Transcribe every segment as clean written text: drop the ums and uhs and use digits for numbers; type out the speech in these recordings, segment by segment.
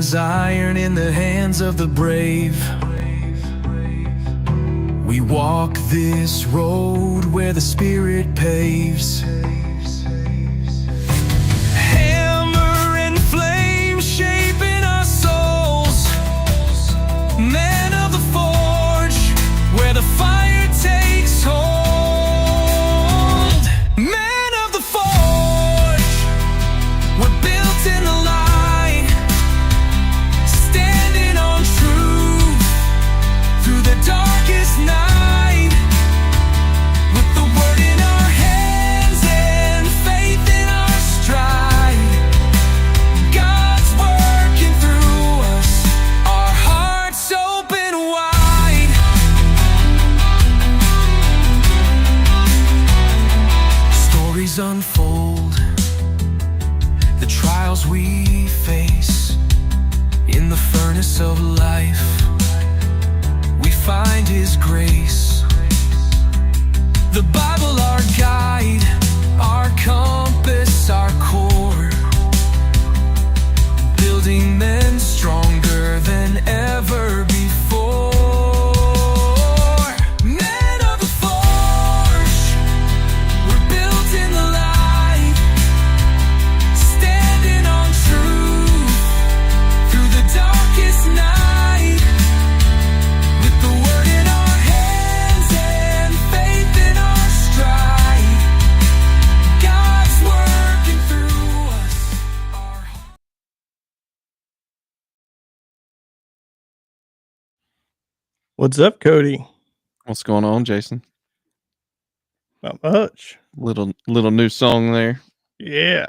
sharpens iron in the hands of the brave. We walk this road where the Spirit paves. Hammer and flame shaping our souls. Men of the forge, where the fire takes hold. Men of the forge, we're built in the light, standing on truth through the darkest night, with the word in our hands and faith in our stride. God's working through us, our hearts open wide. Stories unfold, the trials we face. In the furnace of life, we find His grace. The Bible, our guide, our compass, our core, building men stronger than ever before. Men of the forge, we're built in the light, standing on truth through the darkest night, with the word in our hands and faith in our stride. God's working through us. What's up, Cody? What's going on, Jason? Not much. Little new song there. Yeah,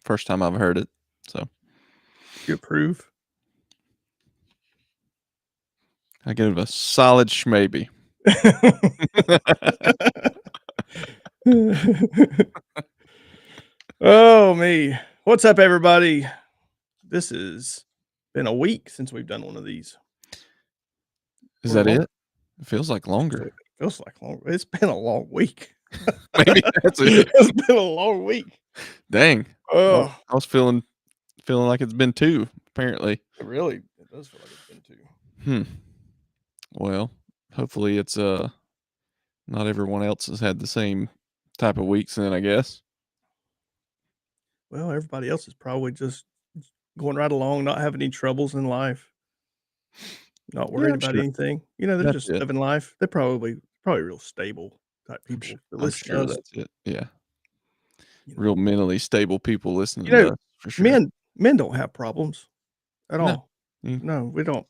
First time I've heard it. So you approve? I give it a solid schmaybe. Oh, me. What's up, everybody? This has been a week since we've done one of these. Is We're that long- it? It feels like longer. It feels like long. It's been a long week. Maybe that's it. It's been a long week. Dang. Oh, I was feeling like it's been two, apparently. it does feel like it's been 2. Well, hopefully it's not everyone else has had the same type of weeks then, I guess. Well, everybody else is probably just going right along, not having any troubles in life, not worried I'm about sure. anything. You know, they're That's just it. living life. They're probably real stable type I'm people sure, that I'm listen to sure us. that's it. Yeah. You know. Real mentally stable people listening You know, to us for sure. Men don't have problems at No. all. Mm. No, we don't.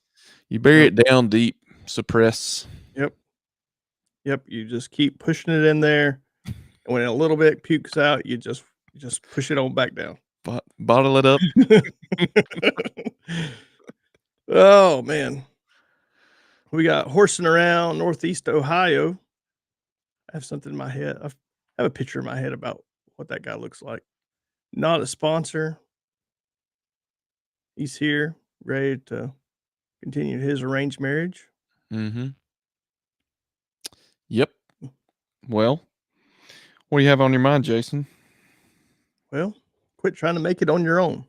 You bury Nope. it down deep, suppress. Yep, you just keep pushing it in there, and when a little bit pukes out, you just push it on back down. Bottle it up. Oh, man. We got horsing around Northeast Ohio. I have something in my head. I have a picture in my head about what that guy looks like. Not a sponsor. He's here, ready to continue his arranged marriage. Mm-hmm. Yep. Well, what do you have on your mind, Jason? Well, quit trying to make it on your own.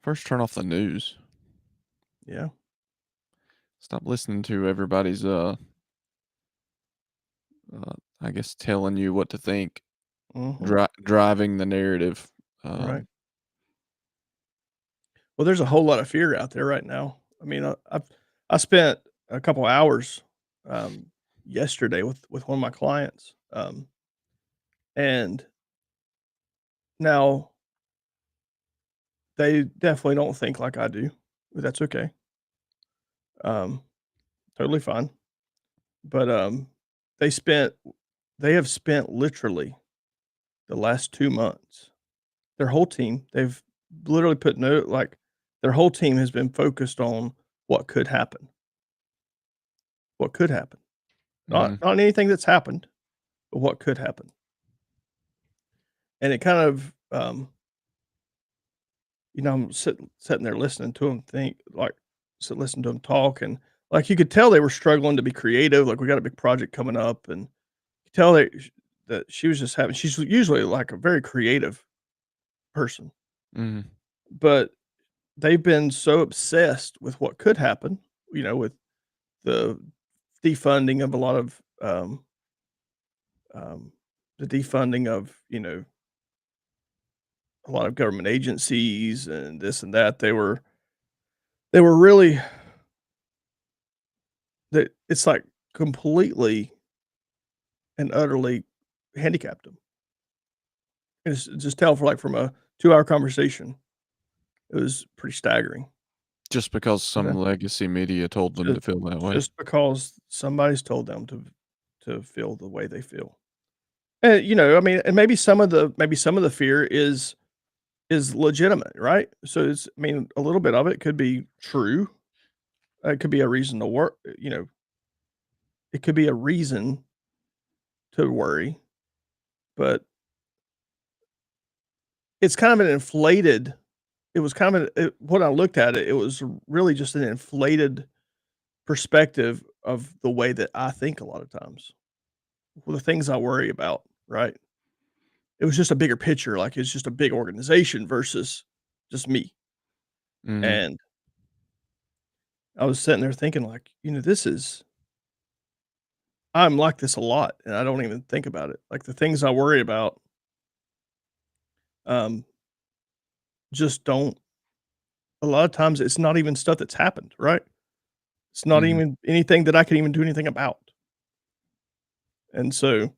First, turn off the news. Yeah. Stop listening to everybody's I guess telling you what to think, Mhm. driving the narrative. Right. Well, there's a whole lot of fear out there right now. I mean, I spent a couple hours yesterday with one of my clients, and now they definitely don't think like I do, but that's okay. Um, totally fine. But they have spent literally the last 2 months. Their whole team, they've literally put their whole team has been focused on what could happen. What could happen. Not anything that's happened, but what could happen. And it kind of, I'm sitting there listening to them listen to them talk, and, like, you could tell they were struggling to be creative, like, we got a big project coming up, and you tell that she was just having she's usually, like, a very creative person, Mhm. but they've been so obsessed with what could happen, with the defunding of a lot of, um, the defunding of, a lot of government agencies and this and that. They were really that it's like completely and utterly handicapped them. And it's just tell for like from a 2-hour conversation, it was pretty staggering. Just because some Okay. legacy media told them to Just feel that way. just because somebody's told them to feel the way they feel. And, I mean, and maybe some of the fear is legitimate, right? So I mean, a little bit of it could be true. It could be a reason to work, it could be a reason to worry, but it's kind of an inflated it was kind of when I looked at it, it was really just an inflated perspective of the way that I think a lot of times. Well, the things I worry about, right? It was just a bigger picture, like it's just a big organization versus just me. Mhm. And I was sitting there thinking like, this is I'm like this a lot and I don't even think about it. Like the things I worry about um just don't a lot of times it's not even stuff that's happened, right? It's not Mhm. even anything that I can even do anything about. And so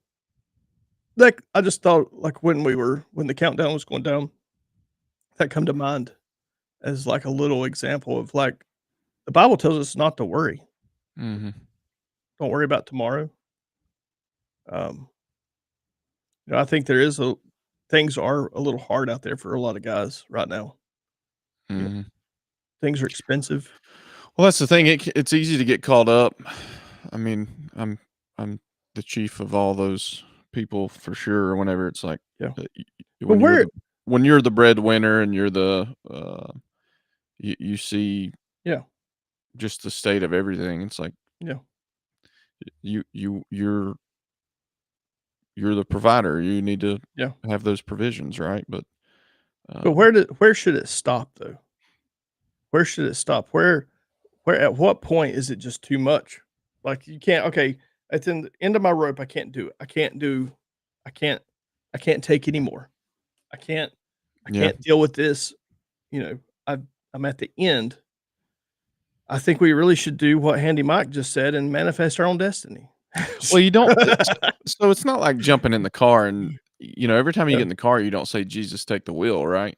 like I just thought like when the countdown was going down, that come to mind as like a little example of like the Bible tells us not to worry. Mhm. Don't worry about tomorrow. Um, I think there is a things are a little hard out there for a lot of guys right now. You know, Mhm. things are expensive. Well, that's the thing. It's easy to get caught up. I mean, I'm the chief of all those people for sure. Whenever it's like Yeah. But when where you're the breadwinner and you're you see yeah, just the state of everything. It's like yeah, you're the provider. You need to yeah. have those provisions, right? But But um, where should it stop though? Where should it stop? Where at what point is it just too much? Like you can't okay, at the end of my rope, I can't do it. I can't I can't take anymore. I can't I yeah. can't deal with this, you know. I I'm at the end. I think we really should do what Handy Mike just said and manifest our own destiny. Well, you don't. So it's not like jumping in the car and every time you Yeah, get in the car, you don't say Jesus, take the wheel, right?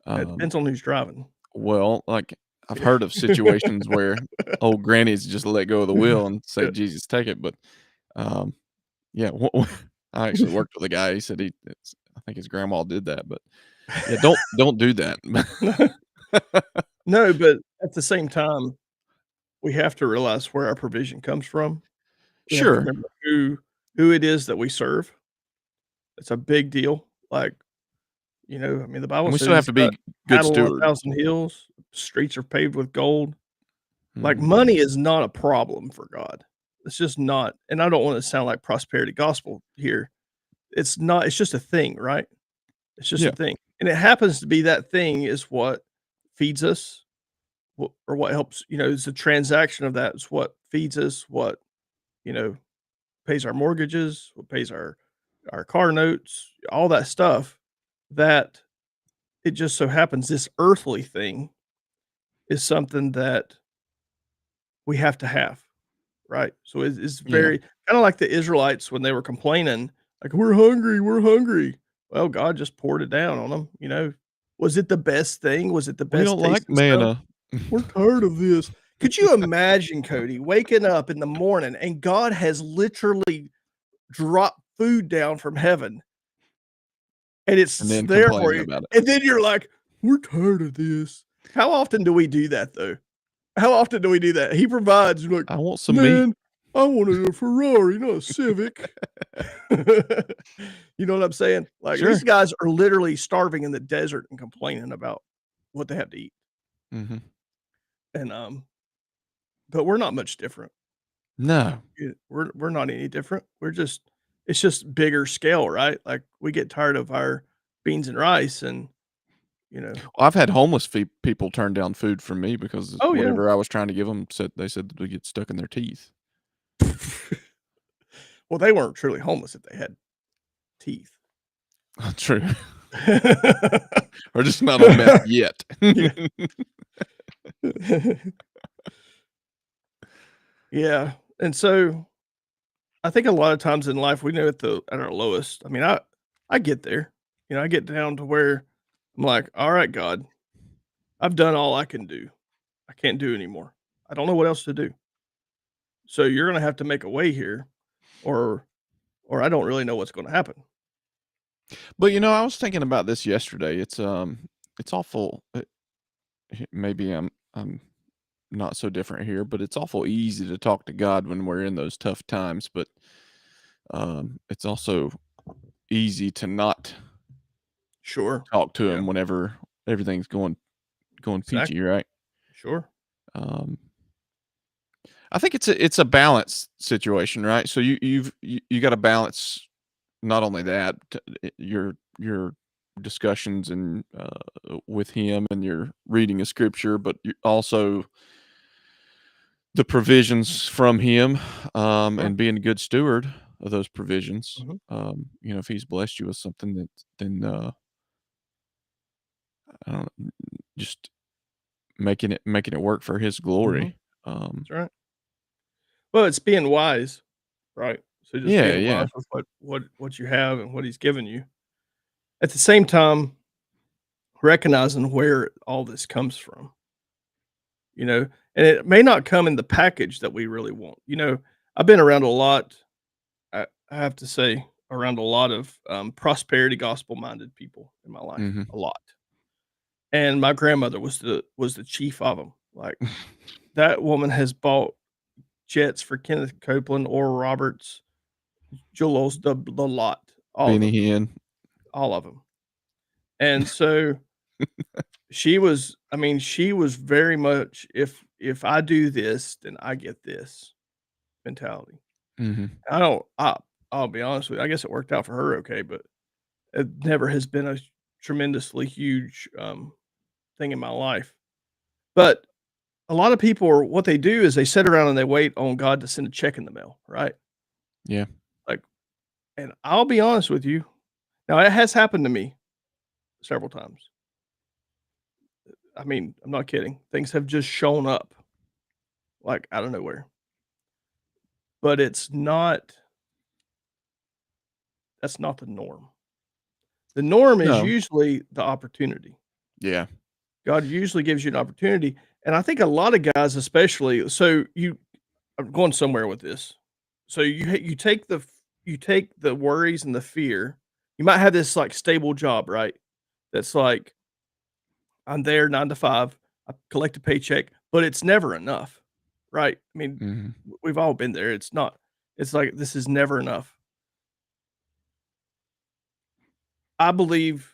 it Um, depends on who's driving. well, like I've heard of situations where old grannies just let go of the wheel and say, Yeah. "Jesus, take it." But um, yeah, I actually worked with a guy. He said I think his grandma did that, but yeah, don't do that. No, but at the same time, we have to realize where our provision comes from. We have to Sure, remember who it is that we serve. It's a big deal. Like, I mean, the Bible and we says still have he's to got be good cattle on stewards. 1,000 hills, streets are paved with gold. Like, Mhm. money is not a problem for God. It's just not, and I don't wanna sound like prosperity gospel here. It's not, it's just a thing, right? It's just a Yeah, thing, and it happens to be that thing is what feeds us, or what helps, it's a transaction of that. It's what feeds us, what, you know, pays our mortgages, what pays our car notes, all that stuff, that it just so happens this earthly thing is something that we have to have, right? So it's yeah. very kinda like the Israelites when they were complaining, like, "We're hungry, we're hungry." Well, God just poured it down on them, you know? Was it the best thing? Was it the We best don't like tasting stuff? manna. "We're tired of this." Could you imagine, Cody, waking up in the morning and God has literally dropped food down from heaven, and And it's then there for complaining you, about it. and then you're like, "We're tired of this." How often do we do that, though? How often do we do that? He provides, you're like, I want some meat. "Man, I wanted a Ferrari, not a Civic." You know what I'm saying? Like, these Sure. guys are literally starving in the desert and complaining about what they have to eat, Mhm. and, but we're not much different. No. We're not any different. We're just it's just bigger scale, right? Like, we get tired of our beans and rice, and you know. Well, I've had homeless people turn down food from me because Oh yeah. whatever I was trying to give them they said that would get stuck in their teeth. Well, they weren't truly homeless if they had teeth. True. Or just not on meth yet. Yeah. Yeah, and so I think a lot of times in life we know at our lowest. I mean, I get there. You know, I get down to where I'm like, "All right, God, I've done all I can do. I can't do anymore. I don't know what else to do. So you're gonna have to make a way here, or I don't really know what's gonna happen." But, I was thinking about this yesterday. It's awful maybe I'm not so different here, but it's awful easy to talk to God when we're in those tough times, but, it's also easy to not Sure. talk to Yeah. him whenever everything's going peachy, Exactly. right? Sure. Um, I think it's a balance situation, right? So you gotta balance not only that, your discussions and, with him and your reading of scripture, but you also the provisions from him, Sure. and being a good steward of those provisions. Mhm. If he's blessed you with something that then, I don't know, just making it work for his Mhm. glory. That's right. Well, it's being wise, right? So just Yeah, being yeah. wise with what you have and what he's given you. At the same time, recognizing where all this comes from, you know, and it may not come in the package that we really want. You know, I've been around a lot, I have to say, around a lot of prosperity gospel minded people in my life, Mhm. a lot. And my grandmother was the chief of them. Like that woman has bought jets for Kenneth Copeland, Oral Roberts, Joel Osteen, the lot, all of Benny them, Hinn. all of them. And so I mean, she was very much if I do this, then I get this mentality. Mhm. I don't I'll be honest with you, I guess it worked out for her okay, but it never has been a tremendously huge, thing in my life. But a lot of people are what they do is they sit around and they wait on God to send a check in the mail, right? Yeah. Like, and I'll be honest with you, now it has happened to me several times. I mean, I'm not kidding. Things have just shown up, like, out of nowhere. But that's not the norm. The norm is No. usually the opportunity. Yeah. God usually gives you an opportunity, and I think a lot of guys especially I'm going somewhere with this. So you take the worries and the fear. You might have this, like, stable job, right? That's like, I'm there 9 to 5, I collect a paycheck, but it's never enough, right? I mean, Mhm. we've all been there. It's like, this is never enough. I believe,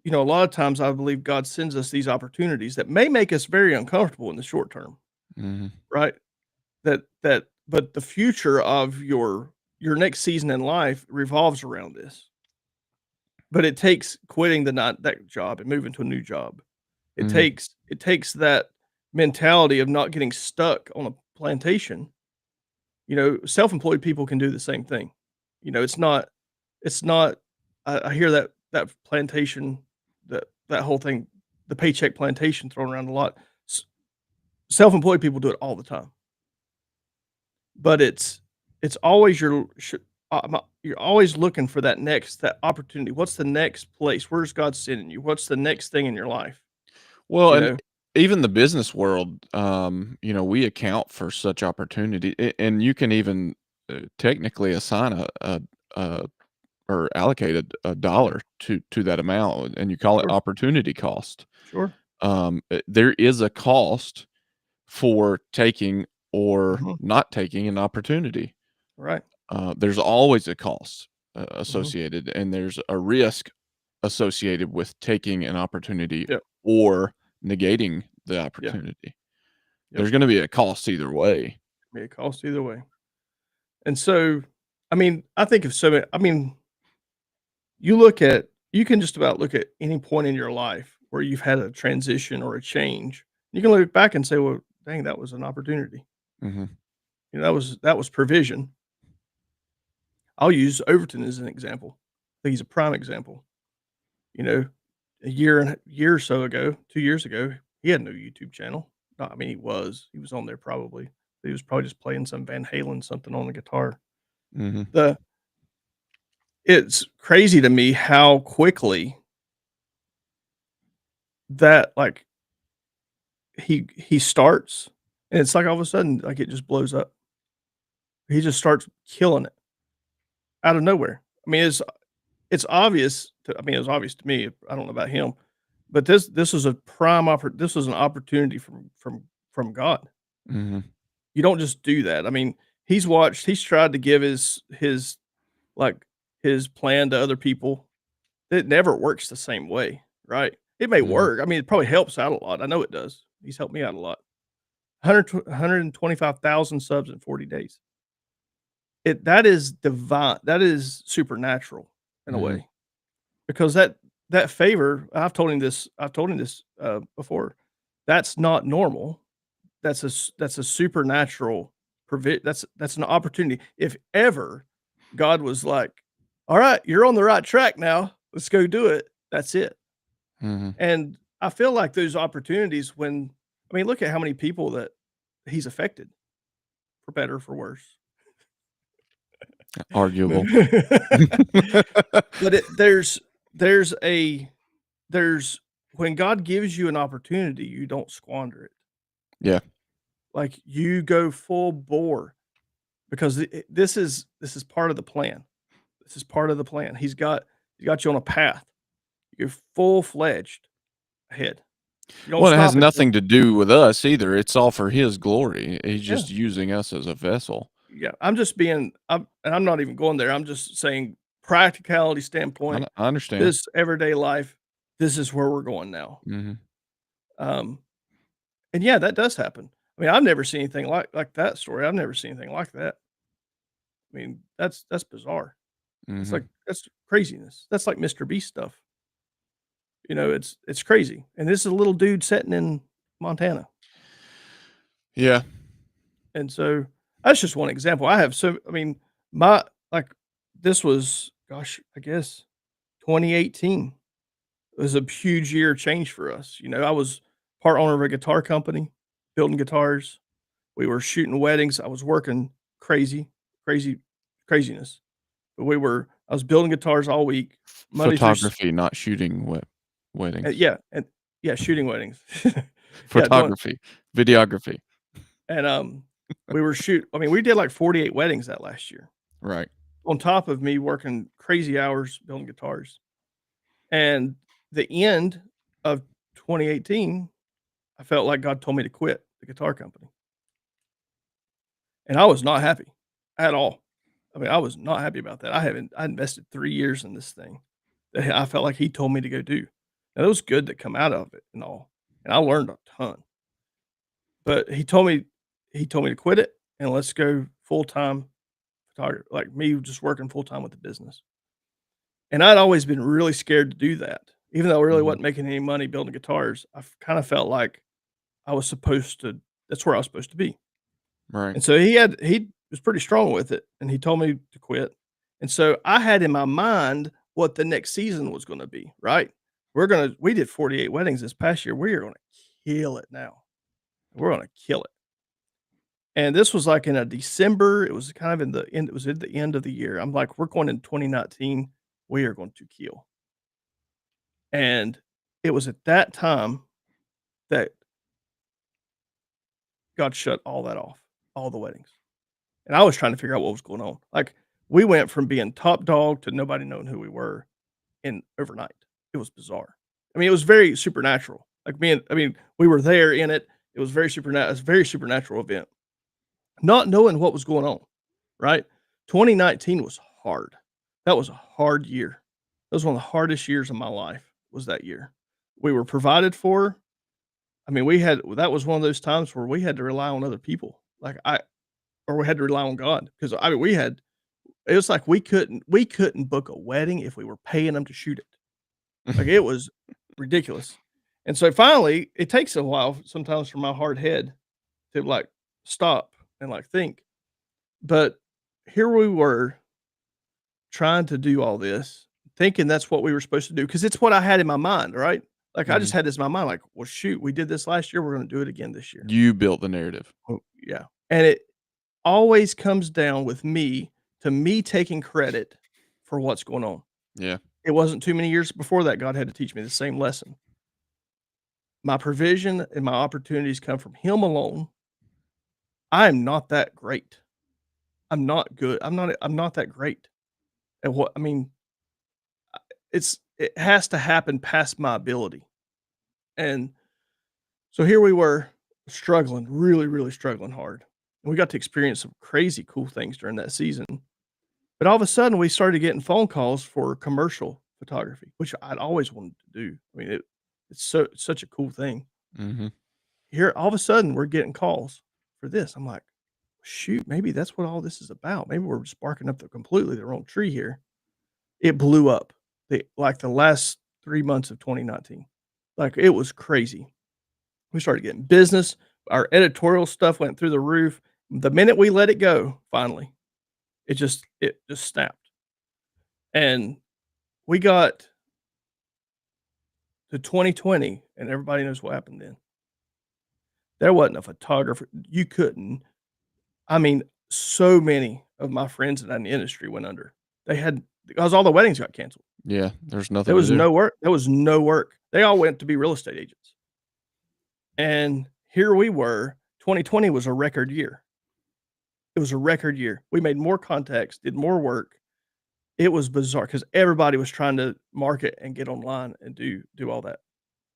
a lot of times I believe God sends us these opportunities that may make us very uncomfortable in the short term, Mhm. right? But the future of your next season in life revolves around this. But it takes quitting the not that job and moving to a new job. Mhm. It takes that mentality of not getting stuck on a plantation. You know, self-employed people can do the same thing. You know, it's not I hear that plantation, that whole thing, the paycheck plantation thrown around a lot. S Self-employed people do it all the time. But it's always you're always looking for that opportunity. What's the next place? Where's God sending you? What's the next thing in your life? Well, You and know? even the business world, we account for such opportunity, and you can even technically assign a or allocate a Yeah, dollar to that amount, and you call it sure, opportunity cost. sure. There is a cost for taking or Mhm, not taking an opportunity. right. There's always a cost Mhm, associated, and there's a risk associated with taking an opportunity yep, or negating the yeah, opportunity. yep. There's gonna be a cost either way. May it cost either way. And so, I mean, I think of so many I mean, you can just about look at any point in your life where you've had a transition or a change. You can look back and say, "Well, dang, that was an opportunity." Mhm. That was provision. I'll use Overton as an example. I think he's a prime example. You know, a year or so ago, 2 years ago, he had no YouTube channel. No, I mean, he was on there probably. He was probably just playing some Van Halen something on the guitar. Mhm. The It's crazy to me how quickly that, like, he starts, and it's like all of a sudden, like, it just blows up. He just starts killing it out of nowhere. I mean, it's obvious to I mean, it was obvious to me. I don't know about him, but this was a this was an opportunity from God. Mhm. You don't just do that. I mean, he's tried to give like, his plan to other people. It never works the same way, right? It may Mhm. work. I mean, it probably helps out a lot. I know it does. He's helped me out a lot. 125,000 subs in 40 days. That is divine. That is supernatural in a Mhm. way, because that favor, I've told him this, before. That's not normal. That's a supernatural that's an opportunity. If ever God was like, "All right, you're on the right track now. Let's go do it." That's it. Mhm. And I feel like those opportunities I mean, look at how many people that he's affected, for better or for worse. Arguable. But there's a there's when God gives you an opportunity, you don't squander it. Yeah. Like, you go full bore, because this is part of the plan. This is part of the plan. He's got you on a path. You're full-fledged ahead. You don't Well, it has stop until nothing to do with us either. It's all for his glory. He's yeah. just using us as a vessel. Yeah, I'm not even going there. I'm just saying practicality standpoint, I understand. this everyday life, this is where we're going now. Mhm. Um, and yeah, that does happen. I mean, I've never seen anything like that story. I've never seen anything like that. I mean, that's bizarre. Mhm. That's craziness. That's like Mr. Beast stuff. It's crazy. And this is a little dude sitting in Montana. Yeah. And so that's just one example. I mean, my like this was, gosh, I guess 2018. It was a huge year change for us. I was part owner of a guitar company, building guitars. We were shooting weddings. I was working crazy, craziness. But I was building guitars all week, Monday through, Photography, not shooting weddings. yeah, and yeah, shooting weddings. Yeah, doing, Photography, videography. and I mean, we did like 48 weddings that last year, Right. on top of me working crazy hours building guitars. And the end of 2018, I felt like God told me to quit the guitar company, and I was not happy at all. I mean, I was not happy about that. I invested 3 years in this thing that I felt like he told me to go do. Now, it was good that come out of it and all, and I learned a ton. But he told me to quit it and let's go full-time photographer, like me just working full-time with the business. And I'd always been really scared to do that. Even though I really Mhm. wasn't making any money building guitars, I kind of felt like I was supposed to that's where I was supposed to be. Right. And so he was pretty strong with it, and he told me to quit. And so I had in my mind what the next season was gonna be, right? We did 48 weddings this past year. We are gonna kill it now. We're gonna kill it. And this was like in a December. It was kind of in the end. It was at the end of the year. I'm like, we're going in 2019. We are going to kill. And it was at that time that God shut all that off, all the weddings. And I was trying to figure out what was going on. Like, we went from being top dog to nobody knowing who we were in overnight. It was bizarre. I mean, it was very supernatural. I mean, we were there in it. It was it's a very supernatural event. Not knowing what was going on, right? 2019 was hard. That was a hard year. That was one of the hardest years of my life, was that year. We were provided for. I mean, that was one of those times where we had to rely on other people. Or we had to rely on God, because I mean, It was like we couldn't book a wedding if we were paying them to shoot it. Like, it was ridiculous. And so finally, it takes a while sometimes for my hard head to, like, stop and, like, think. But here we were trying to do all this, thinking that's what we were supposed to do because it's what I had in my mind, right? Like, I just Mhm. had this in my mind, like, "Well, shoot, we did this last year, we're gonna do it again this year." You built the narrative. Oh, yeah. And it always comes down with me to me taking credit for what's going on. Yeah. It wasn't too many years before that God had to teach me the same lesson. My provision and my opportunities come from Him alone. I am not that great. I'm not good. I'm not that great at what I mean, it has to happen past my ability. And so here we were struggling, really, really struggling hard. And we got to experience some crazy cool things during that season. But all of a sudden, we started getting phone calls for commercial photography, which I'd always wanted to do. I mean, it's such a cool thing. Mhm. Here, all of a sudden, we're getting calls for this. I'm like, shoot, maybe that's what all this is about. Maybe we're just barking up the completely the wrong tree here. It blew up the last 3 months of 2019. Like, it was crazy. We started getting business. Our editorial stuff went through the roof. The minute we let it go, finally, it just snapped. And we got to 2020, and everybody knows what happened then. There wasn't a photographer. You couldn't. I mean, so many of my friends in that industry went under. They had because all the weddings got canceled. Yeah, there's There nothing to was do. no work. There was no work. They all went to be real estate agents. And here we were. 2020 was a record year. It was a record year. We made more contacts, did more work. It was bizarre because everybody was trying to market and get online and do all that,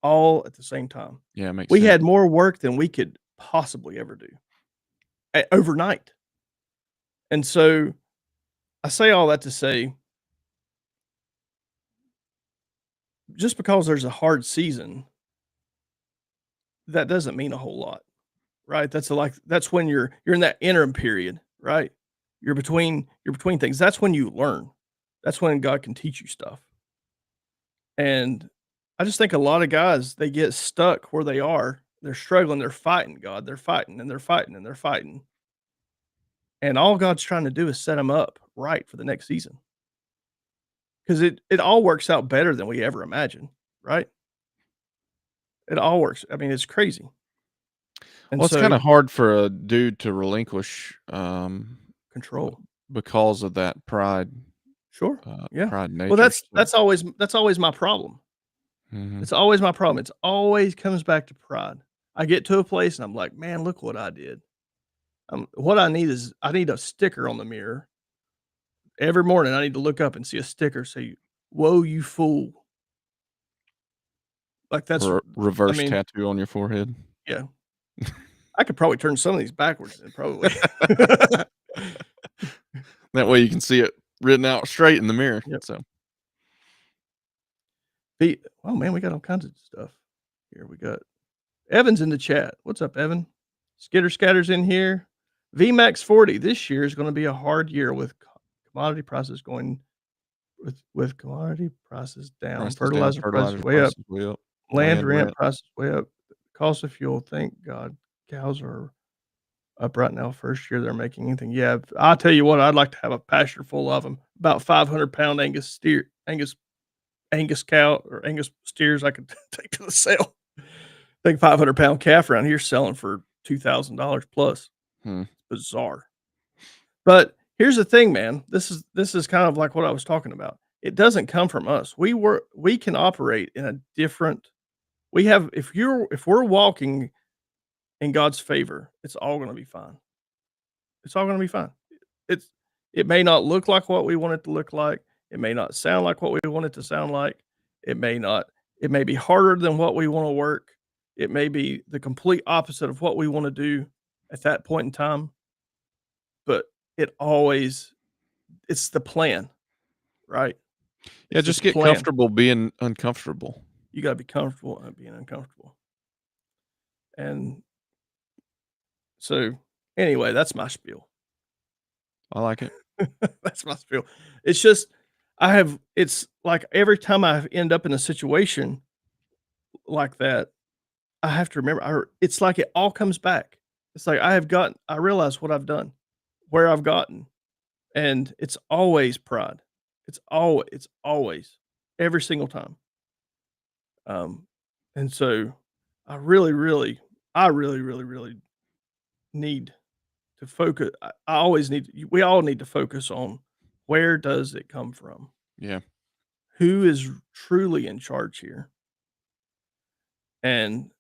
all at the same time. Yeah, it makes We sense. had more work than we could possibly ever do overnight. And so I say all that to say, just because there's a hard season, that doesn't mean a whole lot, right? That's when you're in that interim period, right? You're between things. That's when you learn. That's when God can teach you stuff. And I just think a lot of guys, they get stuck where they are. They're struggling, they're fighting God, they're fighting and they're fighting and they're fighting. And all God's trying to do is set them up right for the next season. Because it all works out better than we ever imagined, right? It all works. I mean, it's crazy. And Well, it's so kinda hard for a dude to relinquish, b control. because of that Sure. Yeah. pride Well, nature, that's so that's always that's always my problem. Mhm. It's always my problem. It's always comes back to pride. I get to a place and I'm like, man, look what I did. What I need a sticker on the mirror. Every morning I need to look up and see a sticker say, "Whoa, you fool." Like that's I Reverse mean, tattoo on your forehead. yeah. I could probably turn some of these backwards then probably. That way you can see it written out straight in the mirror, Yep. so Oh man, we got all kinds of stuff. Here we got Evan's in the chat. What's up, Evan? Skitter Scatter's in here. VMAX 40. This year is going to be a hard year with commodity prices going with commodity prices down, prices down, fertilizer prices fertilizer way up, prices way up, land land rent rent. prices way up, cost of fuel. Thank God cows are up right now. First year they're making anything. Yeah, I'll tell you what, I'd like to have a pasture full of them. About 500-pound Angus cow or Angus steers I could take to the sale. I think 500-pound calf around here selling for $2,000 plus. Hmm. Bizarre. But here's the thing, man. This is kind of like what I was talking about. It doesn't come from us. We can operate in a different we have if we're walking in God's favor, it's all gonna be fine. It's all gonna be fine. It's it may not look like what we want it to look like. It may not sound like what we want it to sound like. It may not it may be harder than what we want to work. It may be the complete opposite of what we want to do at that point in time, but it always it's the plan, right? Yeah, It's just this get plan. comfortable being uncomfortable. You gotta be comfortable and being uncomfortable. And so, anyway, that's my spiel. I like it. That's my spiel. It's just it's like every time I end up in a situation like that, I have to remember it's like it all comes back. It's like I realize what I've done, where I've gotten, and it's always pride. It's always every single time. Um, and so I really, really, I really, really, really need to focus. I always need. We all need to focus on where does it come from? Yeah. Who is truly in charge here? And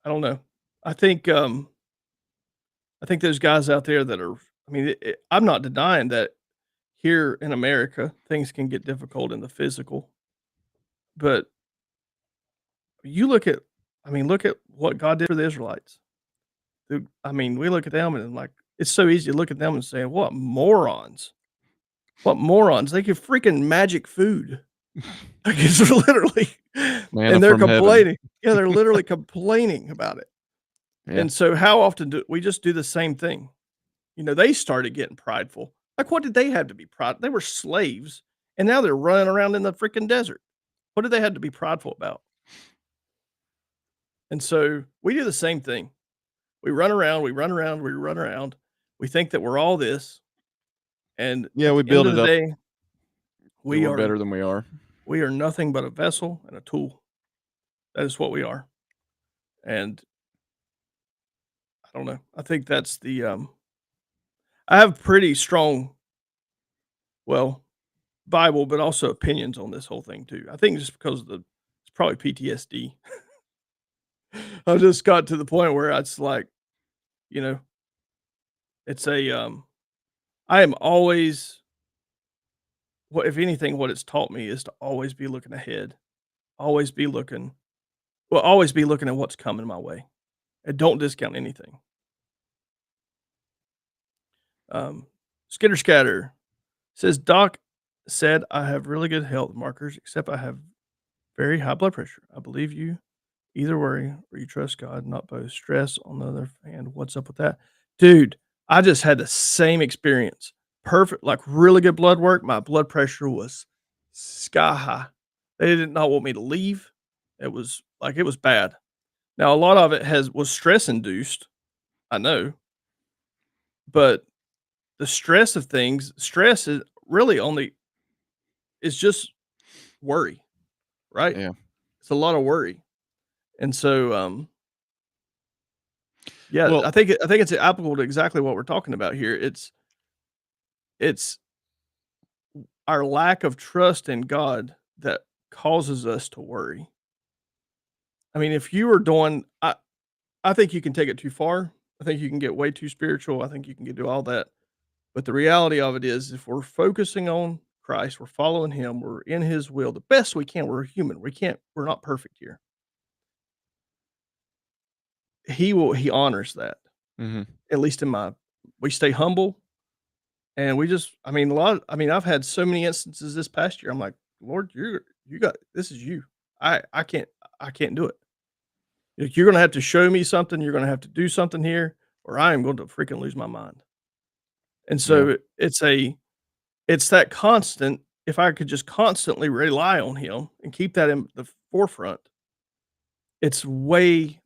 I don't know. I think I think those guys out there that are. I mean, I'm not denying that here in America things can get difficult in the physical, but you look at. I mean, look at what God did for the Israelites. I mean, we look at them and like it's so easy to look at them and say, "What morons! What morons! They give freaking magic food." Like, it's literally Manna and they're from heaven. complaining. Yeah, they're literally complaining about it. Yeah. And so how often do we just do the same thing? You know, they started getting prideful. Like, what did they have to be proud? They were slaves, and now they're running around in the freaking desert. What did they have to be prideful about? And so we do the same thing. We run around, we run around, we run around. We think that we're all this, and Yeah, at we the end build of it the up day, that we we're are better than we are. we are nothing but a vessel and a tool. That is what we are. And I don't know. I think that's I have pretty strong, well, Bible, but also opinions on this whole thing too. I think just because of it's probably PTSD. I just got to the point where it's like, you know, it's I am always what if anything, what it's taught me is to always be looking ahead, always be looking, well, always be looking at what's coming my way, and don't discount anything. Skitter Scatter says, Doc said I have really good health markers, except I have very high blood pressure. I believe you. Either worry or you trust God, not both. Stress, on the other hand, what's up with that? Dude, I just had the same experience. Perfect, like really good blood work. My blood pressure was sky high. They did not want me to leave. It was bad. Now a lot of it was stress induced. I know, but the stress of things, stress is really only is just worry, right? Yeah. It's a lot of worry. And so yeah, Well, I think it's applicable to exactly what we're talking about here. It's our lack of trust in God that causes us to worry. I mean, if you were doing I think you can take it too far. I think you can get way too spiritual. I think you can do all that. But the reality of it is if we're focusing on Christ, we're following him, we're in his will the best we can. We're human. We're not perfect here. He honors that. mhm. At least in my we stay humble. And we just I mean, I've had so many instances this past year. I'm like, "Lord, you got this is you. I can't do it. Like, you're gonna have to show me something. You're gonna have to do something here, or I am going to freaking lose my mind." And Yeah. so it's that constant. If I could just constantly rely on Him and keep that in the forefront,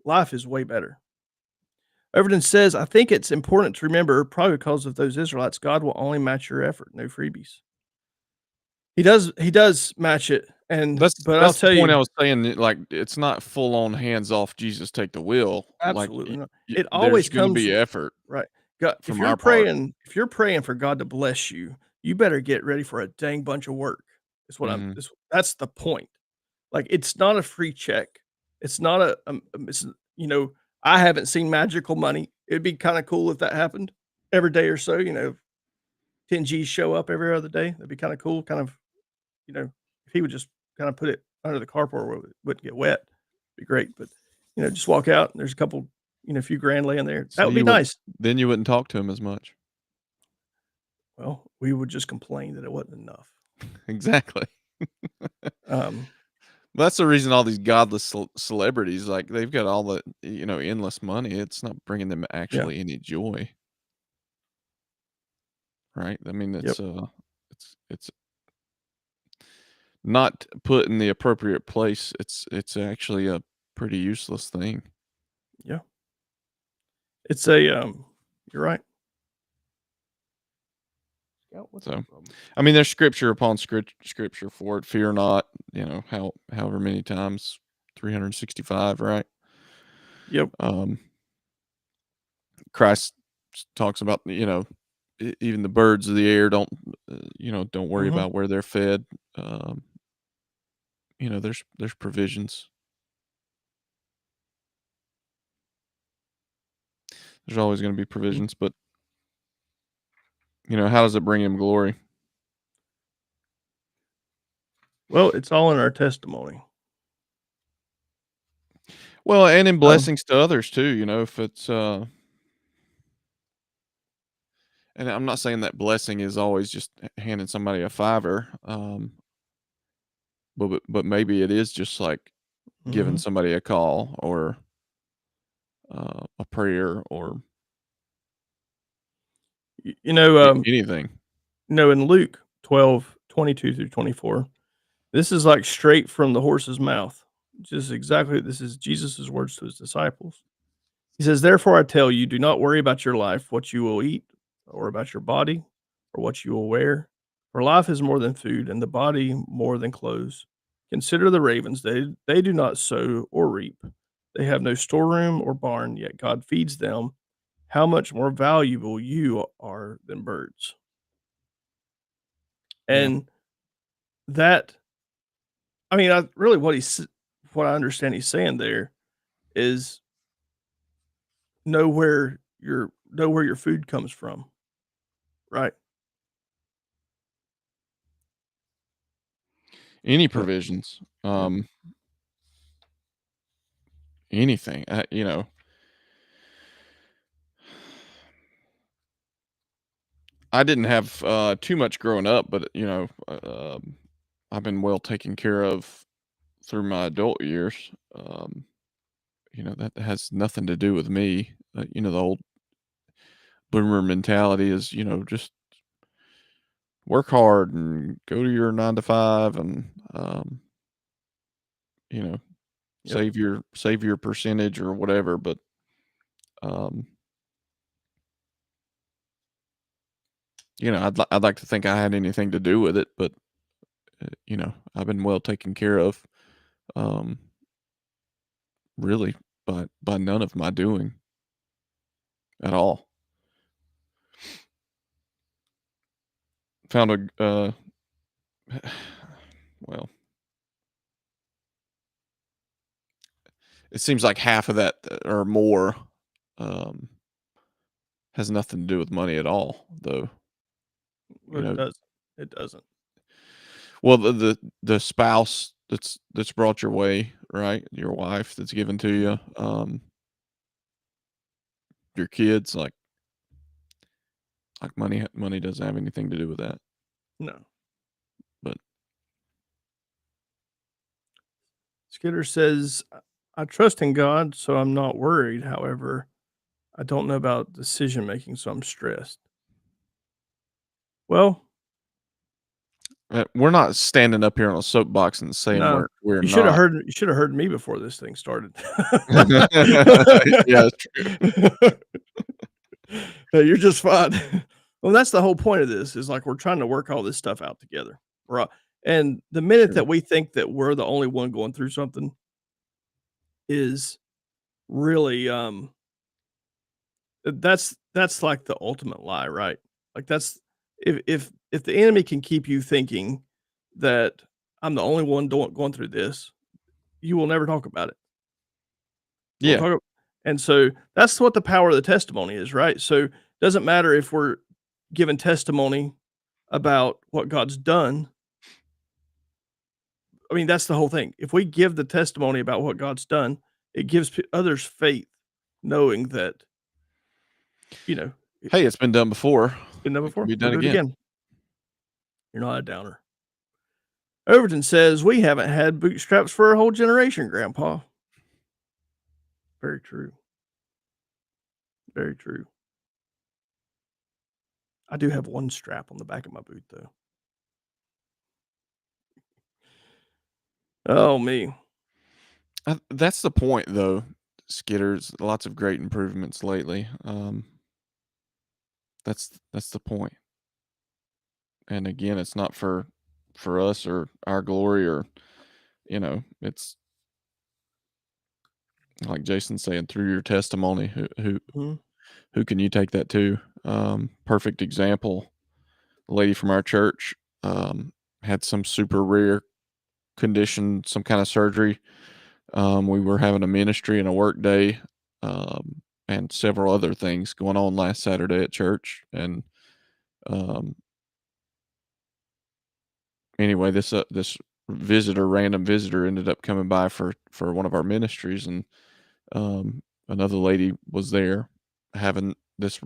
life is way better. Overton says, "I think it's important to remember, probably because of those Israelites, God will only match your effort, no freebies." He does match it, but I'll That's the tell point I you was saying, that, like, it's not full on hands off, Jesus take the wheel. Like, absolutely not. It there's always gonna comes be effort right. God, from our part. if you're praying for God to bless you, you better get ready for a dang bunch of work. Is what I'm Mhm. that's the point. Like, it's not a free check. It's not it's you know, I haven't seen magical money. It'd be kinda cool if that happened every day or so, 10 G's show up every other day. That'd be kinda cool, if he would just kinda put it under the carport where it wouldn't get wet, be great, but, just walk out and there's a couple, a few grand laying there. That So would be nice. you wouldn't talk to him as much. Well, we would just complain that it wasn't enough. Exactly. Um, That's the reason all these godless celebrities, like, they've got all the, endless money. It's not bringing them yeah. actually any joy, right? I mean, Yep. it's not put in the appropriate place. It's actually a pretty useless thing. Yeah. It's a you're right. Scout, what's the So, problem? I mean, there's scripture upon scripture for it. Fear not, however many times, 365, right? Yep. Um, Christ talks about, even the birds of the air don't worry Mhm. about where they're fed. Um, there's provisions. There's always going to be Mm. provisions, but how does it bring him glory? Well, it's all in our testimony. Well, and in Um, blessings to others too, if it's and I'm not saying that blessing is always just handing somebody a fiver, but maybe it is just like giving mhm. somebody a call or a prayer or Y you know, anything. in Luke 12:22 through 24, this is, like, straight from the horse's mouth. Just exactly this is Jesus's words to his disciples. He says, "Therefore I tell you, do not worry about your life, what you will eat, or about your body, or what you will wear. For life is more than food, and the body more than clothes. Consider the ravens, they do not sow or reap. They have no storeroom or barn, yet God feeds them. How much more valuable you are than birds." Yeah. And that I mean, I really what I understand he's saying there is know where your food comes from, right? Any Uh, provisions, yep. anything, I didn't have too much growing up, but I've been well taken care of through my adult years. That has nothing to do with me. The old boomer mentality is, just work hard and go to your 9 to 5 and, you know, Yep. save your percentage or whatever. But, um, I'd like to think I had anything to do with it, but, I've been well taken care of, um, really by none of my doing at all. Found well, it seems like half of that or more, um, has nothing to do with money at all, though. You But it know, doesn't. It doesn't. well, the spouse that's brought your way, right? Your wife that's given to Mhm. you, your kids, like money doesn't have anything to do with that. No. But Skidder says, I trust in God, so I'm not worried. However, I don't know about decision making, so I'm stressed. Well, we're not standing up here on a soapbox and saying no. we're not. You should have heard me before this thing started. Yeah, it's true. Hey, you're just fine. Well, that's the whole point of this is like we're trying to work all this stuff out together. Right. And the minute Sure. that we think that we're the only one going through something is really that's like the ultimate lie, right? Like that's if the enemy can keep you thinking that I'm the only one going through this, you will never talk about it. Won't Yeah. talk ab and so that's what the power of the testimony is, right? So, doesn't matter if we're giving testimony about what God's done. I mean, that's the whole thing. If we give the testimony about what God's done, it gives others faith knowing that, you know, Hey, it's been done before. it's been done It can before. be We'll done do it again. again. You're not a downer. Overton says, "We haven't had bootstraps for a whole generation, Grandpa." Very true. Very true. I do have one strap on the back of my boot, though. Oh, me. That's the point, though. Skitters, lots of great improvements lately. That's the point. And again, it's not for us or our glory or it's like Jason's saying, through your testimony, Mhm. who can you take that to? Perfect example. A lady from our church had some super rare condition, some kind of surgery. We were having a ministry and a work day, and several other things going on last Saturday at church. And um, anyway, this random visitor, ended up coming by for one of our ministries, and another lady was there having this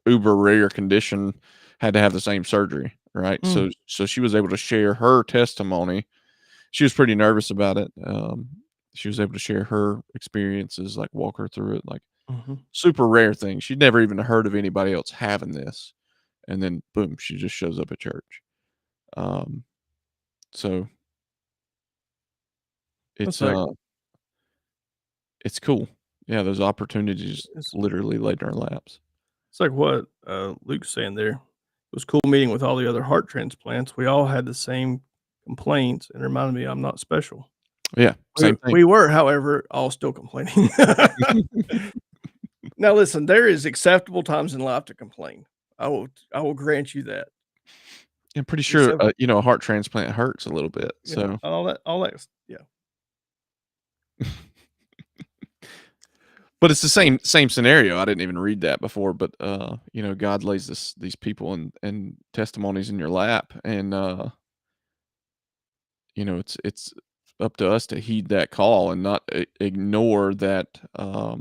uber rare condition, had to have the same surgery, right? Mm. So she was able to share her testimony. She was pretty nervous about it. She was able to share her experiences, like walk her through it, like Mhm. super rare thing. She'd never even heard of anybody else having this, and then boom, she just shows up at church. Um, so That's it's like it's cool. Yeah, those opportunities it's literally laid in our laps. it's like what, Luke's saying there. It was cool meeting with all the other heart transplants. We all had the same complaints, and it reminded me I'm not special. Yeah, We same thing. we were, however, all still complaining. Now listen, there is acceptable times in life to complain. I will grant you that. I'm pretty sure, Except a heart transplant hurts a little bit. yeah, So, all that yeah. but it's the same scenario. I didn't even read that before, but God lays these people and testimonies in your lap, and it's up to us to heed that call and not ignore that. I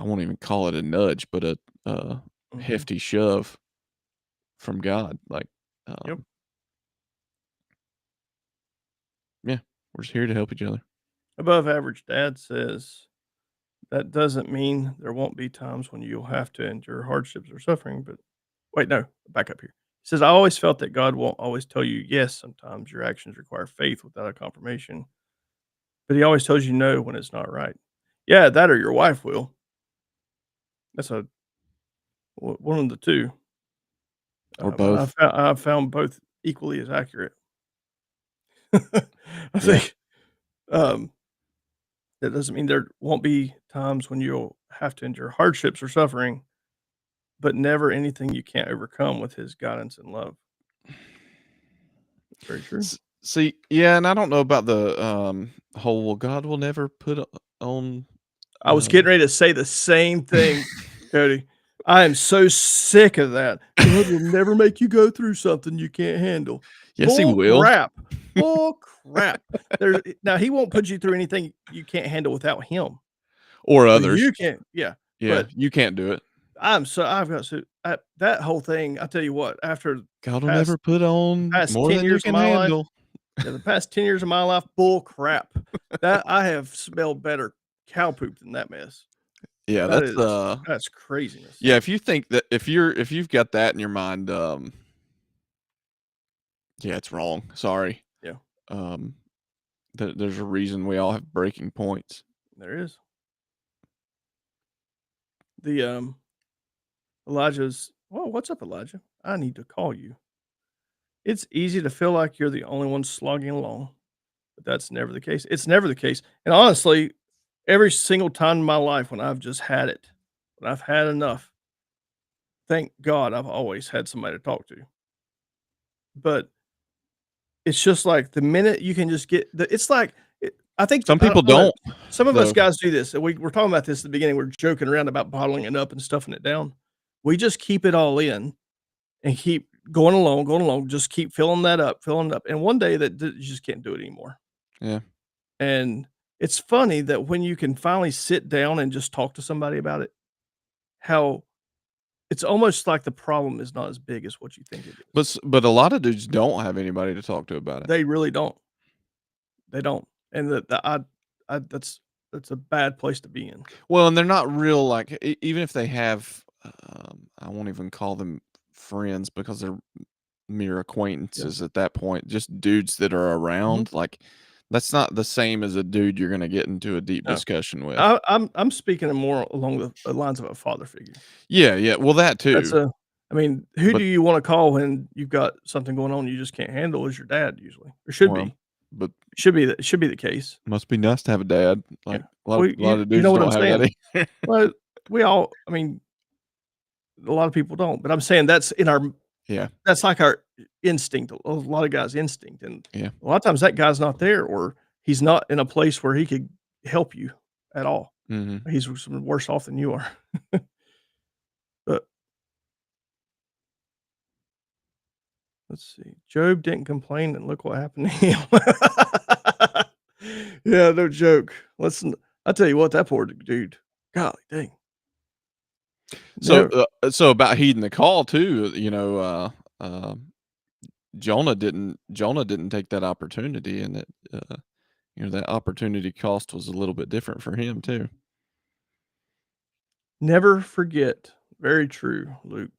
won't even call it a nudge, but a Mhm. hefty shove from God. Like, Yep. yeah, we're just here to help each other. Above average dad says, "That doesn't mean there won't be times when you'll have to endure hardships or suffering, but" wait, no, back up here. He says, "I always felt that God won't always tell you yes. Sometimes your actions require faith without a confirmation, but he always tells you no when it's not right." Yeah, that or your wife will. That's one of the 2. Or And both. I've found both equally as accurate. I Yeah. think, that doesn't mean there won't be times when you'll have to endure hardships or suffering, but never anything you can't overcome with his guidance and love. That's very true. See, yeah, and I don't know about the whole, well, God will never put on. I was getting ready to say the same thing, Cody. I am so sick of that. God will never make you go through something you can't handle. Yes, He Bull will. crap. Bull crap. Now he won't put you through anything you can't handle without him. Or But others. you can't, yeah. Yeah, But you can't do it. I've got so that whole thing, I tell you what, after God will past never put on past more 10 than you years of can my life, handle. yeah, the past 10 years of my life, bull crap. That I have smelled better cow poop than that mess. Yeah, That is that's craziness. yeah, if you think that if you've got that in your mind, yeah, it's wrong. Sorry. Yeah, Um, there's a reason we all have breaking points. there is. The, Elijah's, "Well, what's up, Elijah? I need to call you." It's easy to feel like you're the only one slogging along, but that's never the case. It's never the case. And honestly, every single time in my life when I've just had it, when I've had enough, thank God I've always had somebody to talk to. But it's just like the minute you can just get the it's like I think Some I people don't know, don't, some of us though. guys do this, and we're talking about this at the beginning, we're joking around about bottling it up and stuffing it down. We just keep it all in and keep going along, just keep filling it up, and one day that you just can't do it anymore. Yeah. And it's funny that when you can finally sit down and just talk to somebody about it, how it's almost like the problem is not as big as what you think it is. But a lot of dudes don't have anybody to talk to about it. They really don't. They don't. And that's a bad place to be in. Well, and they're not real, like, even if they have I won't even call them friends because they're mere Yeah. acquaintances at that point, just dudes that are Mhm. around, like, that's not the same as a dude you're gonna get into a deep No. discussion with. I'm speaking of more along the lines of a father figure. Yeah, yeah, well, that That's too, a I mean, who but do you wanna call when you've got something going on you just can't handle is your dad usually, or should well, be. but Should be the case. must be nice to have a dad, Yeah. like, Well, a lot you of you know dudes what I'm don't have that saying. either. Well, we all I mean, a lot of people don't, but I'm saying that's in our Yeah, that's like our instinct, a lot of guys' instinct, and yeah, a lot of times that guy's not there or he's not in a place where he could help you at all. mhm. He's worse off than you are. But let's see. Job didn't complain, and look what happened to him. Yeah, no joke. Listen, I tell you what, that poor dude. Golly dang. So, Never so about heeding the call too, Jonah didn't take that opportunity, and that opportunity cost was a little bit different for him too. never forget. Very true, Luke.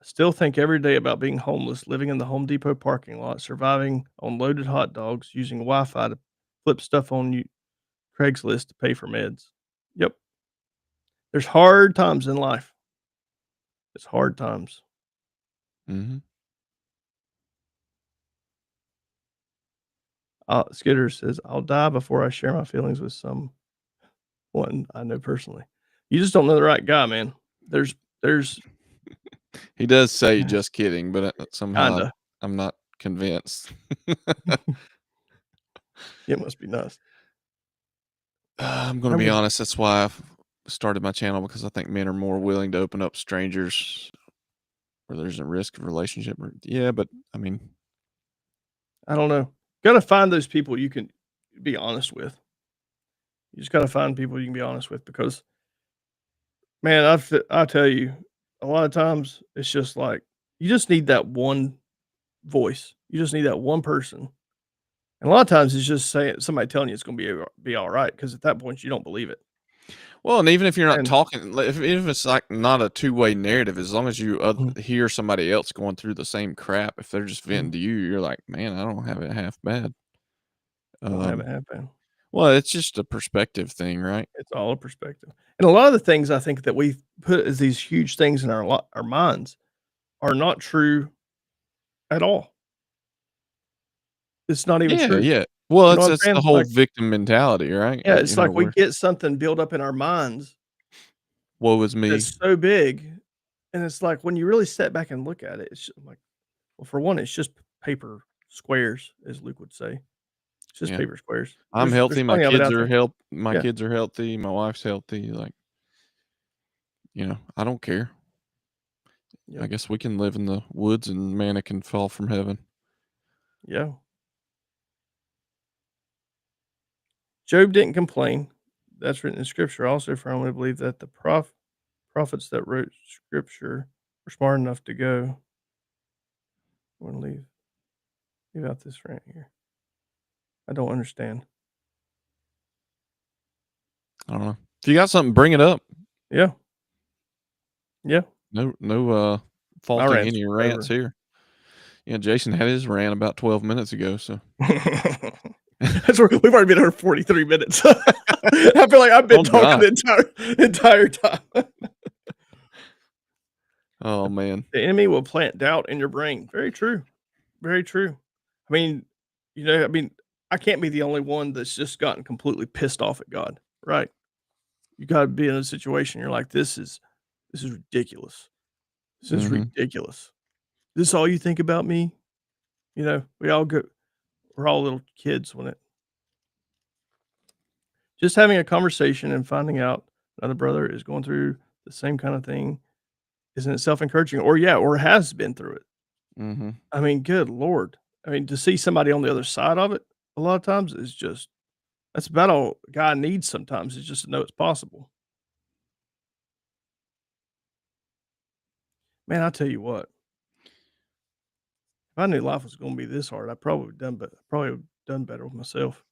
I still think every day about being homeless, living in the Home Depot parking lot, surviving on loaded hot dogs, using Wi-Fi to flip stuff on Craigslist to pay for meds. Yep. There's hard times in life. It's hard times. Mhm. Skitter says, "I'll die before I share my feelings with someone I know personally." You just don't know the right guy, man. There's He does say, "Just kidding," but, somehow kinda. I'm not convinced. It must be nice. I'm gonna I be would honest, that's why I've started my channel because I think men are more willing to open up strangers where there's a risk of relationship or yeah, but I mean, I don't know. Gotta find those people you can be honest with. You just gotta find people you can be honest with because, man, I tell you, a lot of times it's just like you just need that one voice. You just need that one person. And a lot of times it's just saying somebody telling you it's gonna be all right because at that point you don't believe it. well, and even if you're not And talking, like, if even if it's like not a two-way narrative, as long as you Mhm, hear somebody else going through the same crap, if they're just venting mhm. to you, you're like, man, I don't have it half bad. Don't have it Um, happen. well, it's just a perspective thing, right? It's all a perspective. And a lot of the things I think that we put as these huge things in our minds are not true at all. It's not even Yeah, true. yeah. Well, You know what I'm it's saying? the It's whole like victim mentality, right? yeah, it's like we Where get something built up in our minds woe is me. that's so big, and it's like when you really step back and look at it, it's just like, well, for one, it's just paper squares, as Luke would say. It's just Yeah. paper squares. I'm There's healthy, plenty of it out there. my Yeah. kids are healthy, my wife's healthy, like, I don't care. I Yep. guess we can live in the woods and manna can fall from heaven. Yeah. Job didn't complain. That's written in scripture. I also firmly believe that the prophets that wrote scripture were smart enough to go. I want to leave out this right here. I don't understand. I don't know. If you got something, bring it up. Yeah. Yeah. No, My faulting rants any are rants over. here. Yeah, Jason had his rant about 12 minutes ago, so That's where we've already been here 43 minutes. I feel like I've been oh talking god. the entire time. Oh man. The enemy will plant doubt in your brain. Very true. Very true. I mean, I mean, I can't be the only one that's just gotten completely pissed off at God, right? You gotta be in a situation you're like, this is ridiculous. This is Mhm. ridiculous. This all you think about me? We all go we're all little kids when it just having a conversation and finding out another brother is going through the same kind of thing isn't it self-encouraging? Or yeah, or has been through it. Mhm. I mean, good lord. I mean, to see somebody on the other side of it a lot of times is just that's about all a guy needs sometimes is just to know it's possible. Man, I tell you what, if I knew life was gonna be this hard, I probably would done better with myself.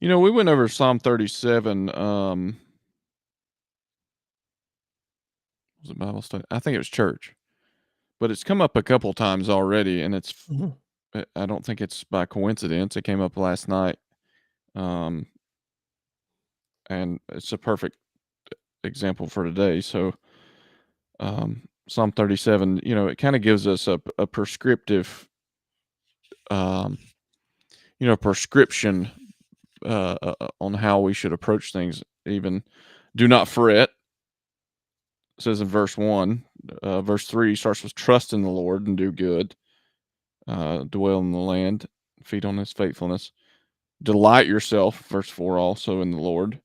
We went over Psalm 37, Bible study. I think it was church, but it's come up a couple times already, and Mhm. I don't think it's by coincidence. It came up last night, um, and it's a perfect example for today. So, Psalm 37, it kind of gives us a prescriptive, um, prescription on how we should approach things. Even do not fret. It says in verse 1. Verse 3 starts with trust in the Lord and do good. Dwell in the land, feed on his faithfulness. Delight yourself, verse 4, also in the Lord.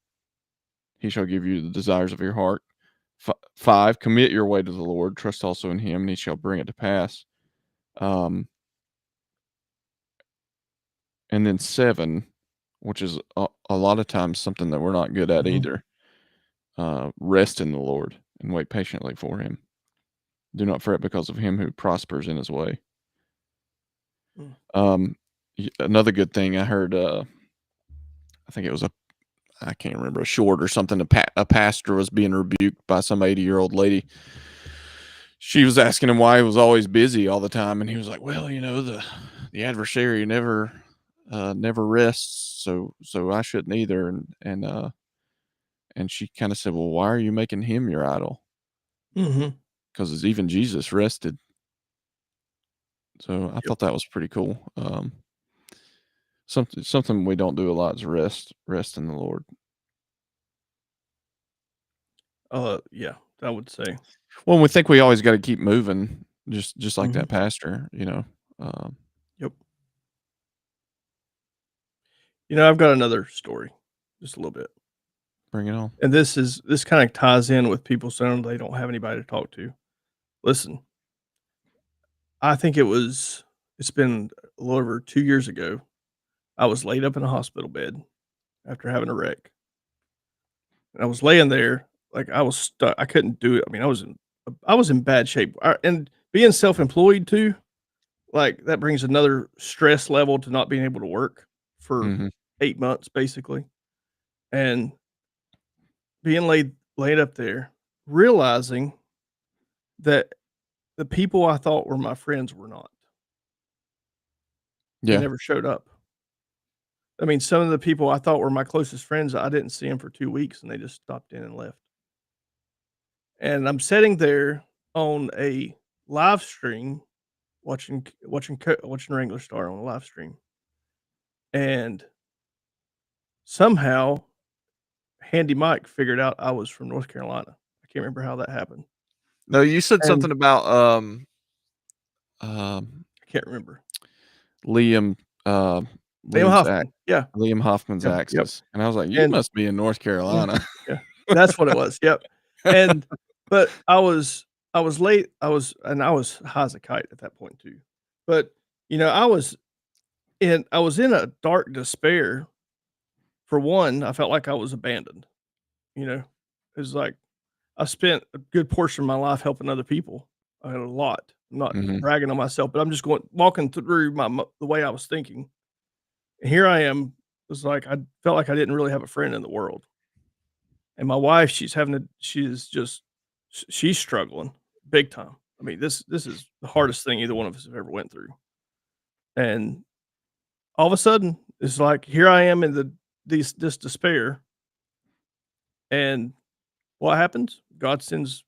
He shall give you the desires of your heart. 5, commit your way to the Lord. Trust also in him, and he shall bring it to pass. And then 7, which is a lot of times something that we're not good at Mhm. either. Rest in the Lord and wait patiently for him. Do not fret because of him who prospers in his way. Mm. Another good thing I heard, I think it was I can't remember, a short or something. A pastor was being rebuked by some 80-year-old lady. She was asking him why he was always busy all the time, and he was like, "Well, the adversary never rests, so I shouldn't either." And she kind of said, "Well, why are you making him your idol? Mhm. Because even Jesus rested." So I Yep. thought that was pretty cool. Something we don't do a lot is rest in the Lord. Yeah, I would say. Well, we think we always got to keep moving, just like Mhm. that pastor. Um, Yep. I've got another story, just a little bit, bring it on. and this kind of ties in with people saying they don't have anybody to talk to. Listen, I think it's been a little over 2 years ago. I was laid up in a hospital bed after having a wreck, and I was laying there like I was stuck. I couldn't do it. I mean, I was in bad shape, and being self-employed too, like that brings another stress level to not being able to work for Mhm. 8 months basically, and being laid up there, realizing that the people I thought were my friends were not. They Yeah. never showed up. I mean, some of the people I thought were my closest friends, I didn't see them for 2 weeks, and they just stopped in and left. And I'm sitting there on a live stream watching Wrangler Star on a live stream, and somehow Handy Mike figured out I was from North Carolina. I can't remember how that happened, No, you said and something about um, I can't remember. Liam uh, Liam Liam's act Hoffman, yeah, Liam Hoffman's yeah, yep, axis, and I was like, you and must be in North yeah, Carolina. yeah, that's what it was, yep, and but I was late, I was high as a kite at that point too, but, I was in a dark despair. For one, I felt like I was abandoned, you know? It was like, I spent a good portion of my life helping other people. I had a lot. I'm not Mhm. bragging on myself, but I'm just walking through the way I was thinking. And here I am. It's like I felt like I didn't really have a friend in the world. And my wife, she's struggling big time. I mean, this is the hardest thing either one of us have ever went through. And all of a sudden, it's like here I am in this despair. And what happens? God sends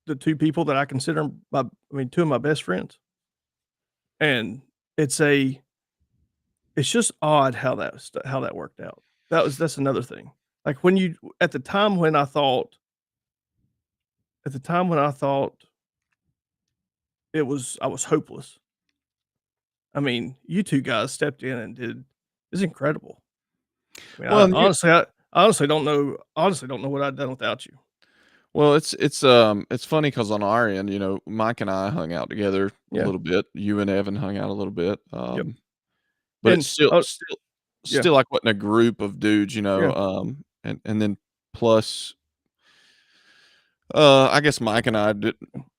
the 2 people that I consider my I mean, 2 of my best friends. And it's a it's just odd how that worked out. That's another thing. Like, when you at the time when I thought I was hopeless, I mean, you 2 guys stepped in and did it's incredible. I mean, Well, and I honestly don't know what I'd done without you. it's funny because on our end, Mike and I hung out together a Yeah. little bit. You and Evan hung out a little bit. Yep. But it's And still oh, still yeah. still like wasn't a group of dudes, Yeah. and then plus, I guess Mike and I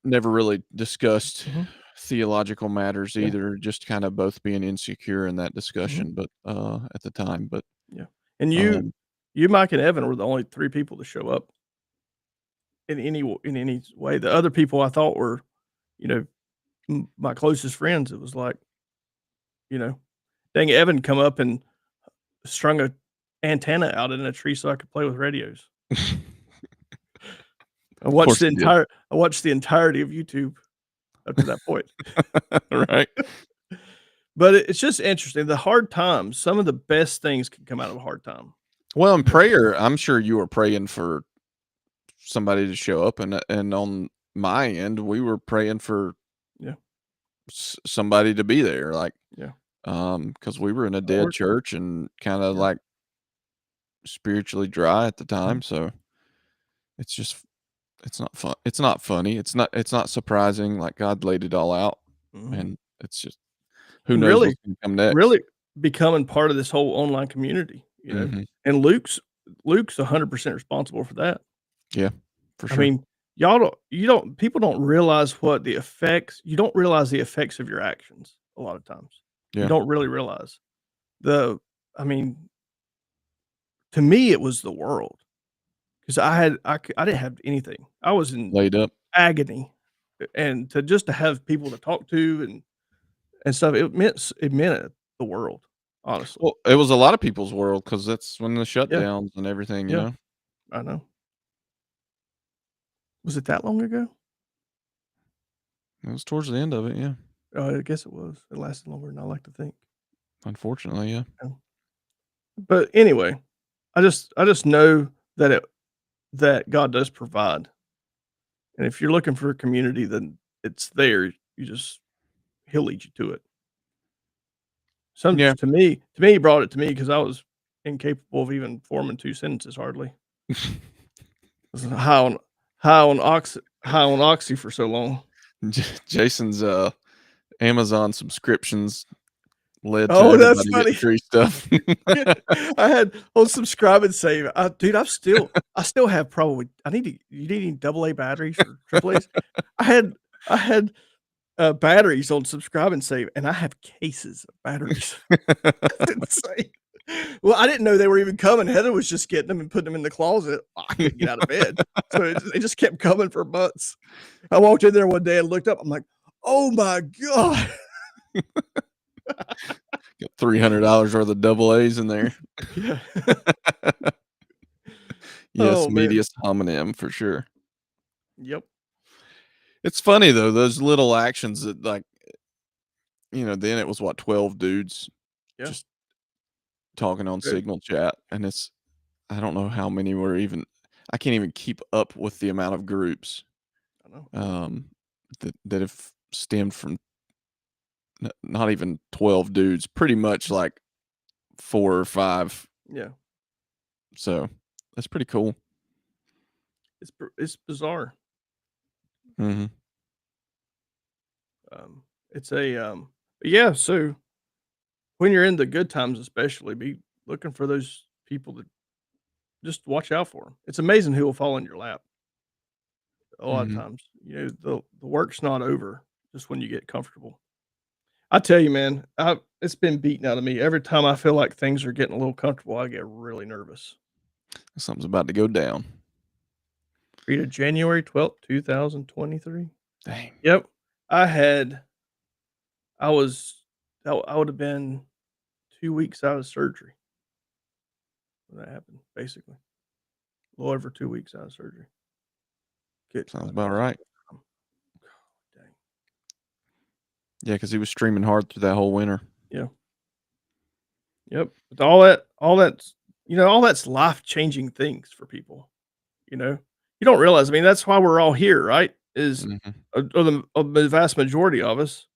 never really discussed Mhm. theological matters Yeah. either, just kind of both being insecure in that Mhm. discussion, but, at the time, but, Yeah. And um Mike, and Evan were the only 3 people to show up in any way. The other people I thought were, you know, my closest friends, it was like, you know, dang, Evan come up and strung a antenna out in a tree so I could play with radios. Of course he did. I watched the entirety of YouTube up to that point. Right. But it's just interesting. The hard times, some of the best things can come out of a hard time. Well, in prayer, I'm sure you were praying for somebody to show up, and on my end, we were praying for Yeah. somebody to be there, like, Yeah. because we were in a The dead Lord church and kind of Yeah. like spiritually dry at the time. Mhm. So it's just, it's not fun. It's not funny. It's not surprising. Like God laid it all out, Mhm. and it's just who And knows what's gonna come next. really becoming part of this whole online community, you know? Hmm. And Luke's 100% responsible for that. Yeah, for I sure. mean, people don't realize what the effects you don't realize the effects of your actions a lot of times. You Yeah, don't really realize. The I mean, to me, it was the world, 'cause I didn't have anything. I was in laid up. agony, and to have people to talk to and stuff, it meant the world, honestly. Well, it was a lot of people's world because that's when the Yeah, shutdowns and everything. yeah, I know. Was it that long ago? It was towards the end of it. Yeah, I guess it was. It lasted longer than I like to think. unfortunately. Yeah. Yeah. But anyway, I just know that God does provide, and if you're looking for a community, then it's there. He'll lead you to it. Some Yeah. to me, he brought it to me because I was incapable of even forming 2 sentences hardly. I was high on oxy for so long. Jason's Amazon subscriptions led to Oh, that's everybody funny. getting free stuff. I had on subscribe and save. Dude, I still have probably you need any double A batteries or triple A's? I had I had, batteries on subscribe and save, and I have cases of batteries. That's insane. Well, I didn't know they were even coming. Heather was just getting them and putting them in the closet. I couldn't get out of bed. So they just kept coming for months. I walked in there one day and looked up. I'm like, "Oh my god." Got $300 worth of double A's in there. Yeah. Yes, Oh, man. medius hominem for sure. Yep. It's funny though, those little actions that like, then it was what, 12 dudes Yeah. just talking on Good. Signal chat, and I don't know how many were even. I can't even keep up with the amount of groups I know. um that have stemmed from not even 12 dudes, pretty much like 4 or 5. Yeah. So that's pretty cool. It's bizarre. Mhm. It's yeah, so when you're in the good times especially, be looking for those people that just watch out for them. It's amazing who will fall in your lap a lot of Mhm. times. The work's not over just when you get comfortable. I tell you, man, it's been beaten out of me. Every time I feel like things are getting a little comfortable, I get really nervous. Something's about to go down. Read it January 12th, 2023. Dang. Yep. I had I would have been 2 weeks out of surgery when that happened, basically. A little over 2 weeks out of surgery. Get Sounds my about knees right. dang. Yeah, because he was streaming hard through that whole winter. Yeah. Yep. But all that's life-changing things for people, you know? You don't realize, I mean, that's why we're all here, right? Mhm. Or the vast majority of us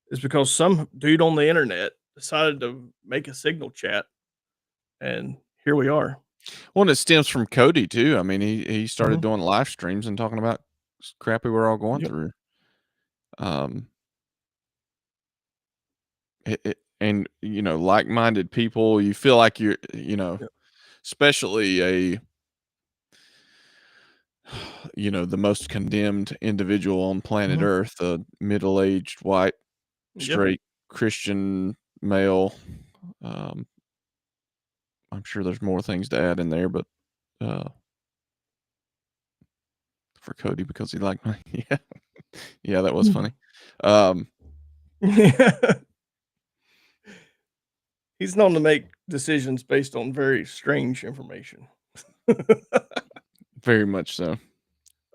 is because some dude on the internet decided to make a signal chat, and here we are. Well, and it stems from Cody too. I mean, he started Mhm. doing live streams and talking about crap we were all going Yep. through. Um, and like-minded people, you feel like you're, Yep. especially the most condemned individual on planet Mhm. Earth, a middle-aged white Yep. straight Christian male. Um, I'm sure there's more things to add in there, but uh, for Cody because he liked my yeah. Yeah, that was funny. Um, He's known to make decisions based on very strange information. very much so.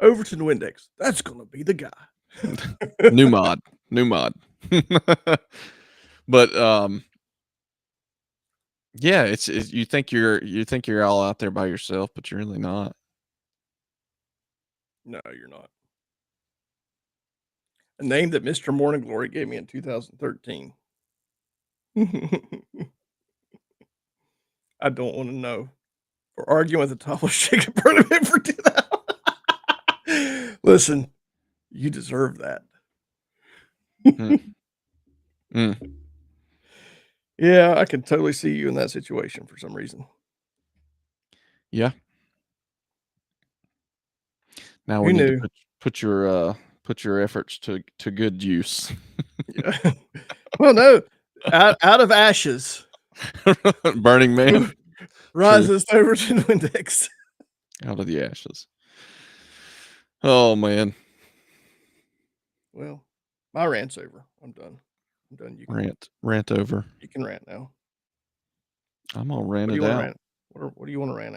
Overton Windex. That's gonna be the guy. New mod. But yeah, it's you think you're all out there by yourself, but you're really not. No, you're not. A name that Mr. Morning Glory gave me in 2013. I don't want to know. For arguing with the tallest chicken tournament for 2000. Listen, you deserve that. Mm. Yeah, I can totally see you in that situation for some reason. Yeah. Now Who we need knew? to put your efforts to good use. Yeah. Well, no, out of ashes Burning Man. rises Overton Windex. Out of the ashes. Oh man. Well, my rant's over. I'm done. You can Rant over. You can rant now. I'm gonna rant What do it you want to out. rant? What do you want to rant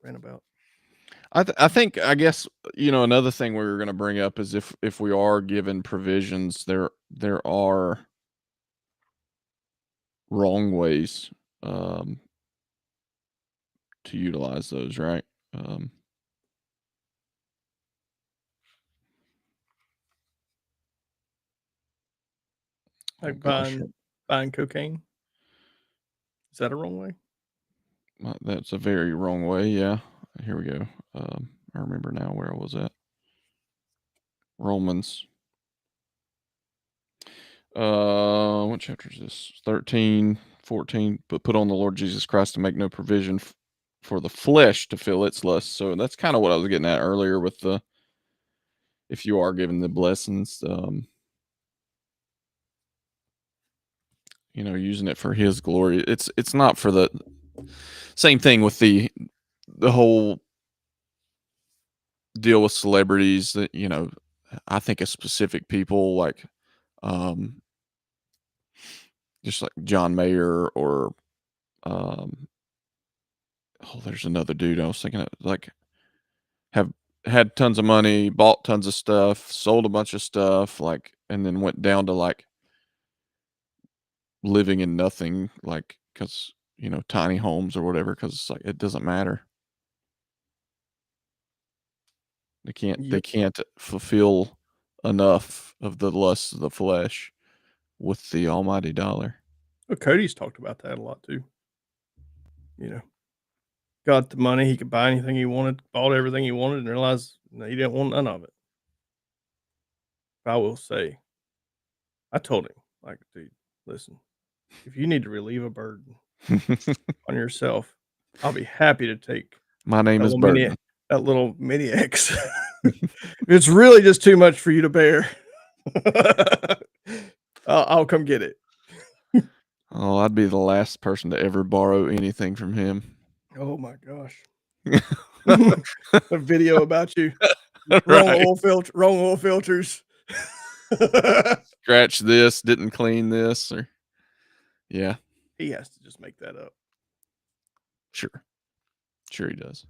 rant about? I think I guess another thing we were going to bring up is if we are given provisions, there are wrong ways to utilize those, right? Like gosh, buying cocaine? Is that a wrong way? that's a very wrong way. Yeah. Here we go. I remember now where I was at. Romans. What chapter is this? 13, 14. But put on the Lord Jesus Christ to make no provision for the flesh to fill its lust. So that's kind of what I was getting at earlier with if you are given the blessings, using it for His glory. It's not for the same thing with the whole deal with celebrities that I think of specific people like just like John Mayer or there's another dude I was thinking of, like have had tons of money, bought tons of stuff, sold a bunch of stuff, like, and then went down to like living in nothing, like, because tiny homes or whatever, because it's like it doesn't matter. They Yep. can't fulfill enough of the lusts of the flesh with the almighty dollar. Well, Cody's talked about that a lot too. Got the money, he could buy anything he wanted, bought everything he wanted, and realized he didn't want none of it. I will say, I told him, like, dude, listen, if you need to relieve a burden on yourself, I'll be happy to take My name is Burton. that little mini X. It's really just too much for you to bear. I'll come get it. Oh, I'd be the last person to ever borrow anything from him. Oh my gosh. A video about you. Wrong oil filters. Scratch this, didn't clean this, or yeah. He has to just make that up. Sure he does.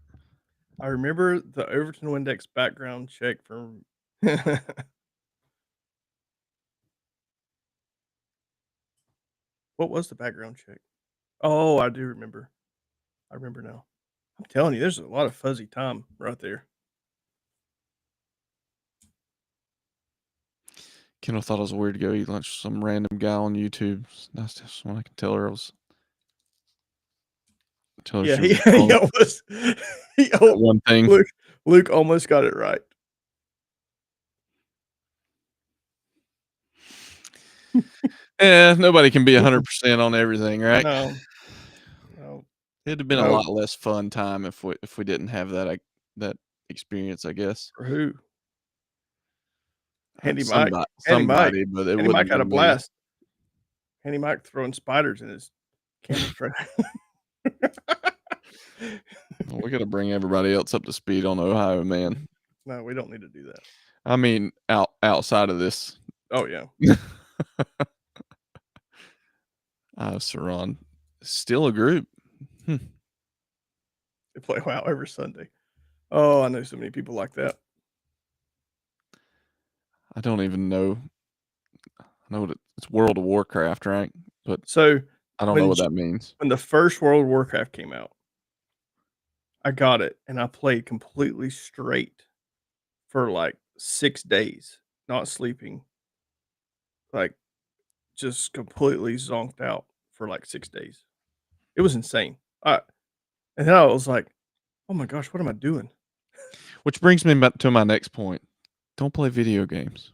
I remember the Overton Windex background check from what was the background check? Oh, I do remember. I remember now. I'm telling you, there's a lot of fuzzy time right there. Kendall thought it was weird to go eat lunch with some random guy on YouTube. That's just when I can tell her I was. Tell her Yeah, she he was almost one thing. Luke almost got it right. Yeah, nobody can be 100% on everything, right? No. It'd have been a lot less fun time if we didn't have that experience, I guess. For who? Handy Somebody, Mike. but it Handy wouldn't Mike had a be me. blast. Handy Mike throwing spiders in his camera trap. Well, we got to bring everybody else up to speed on Ohio, man. No, we don't need to do that. I mean, outside of this, Oh yeah. Saran, still a group. They play WoW every Sunday. Oh, I know so many people like that. I don't even know. I know it's World of Warcraft, right? But So I don't know when what that means. when the first World of Warcraft came out, I got it and I played completely straight for like 6 days, not sleeping, like just completely zonked out for like 6 days. It was insane. And then I was like, "Oh my gosh, what am I doing?" Which brings me back to my next point. Don't play video games.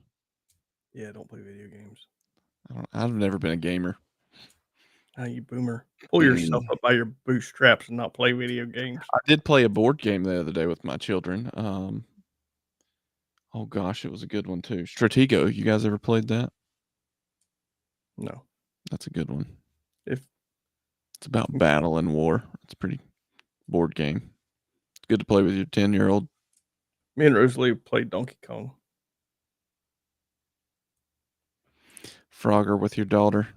Yeah, don't play video games. I've never been a gamer. Ah, you boomer. Pull yourself up by your bootstraps and not play video games. I did play a board game the other day with my children. Oh gosh, it was a good one too. Stratego. You guys ever played that? No. That's a good one. If It's about battle and war. It's a pretty board game. It's good to play with your 10-year-old. me and Rosalie played Donkey Kong. Frogger with your daughter.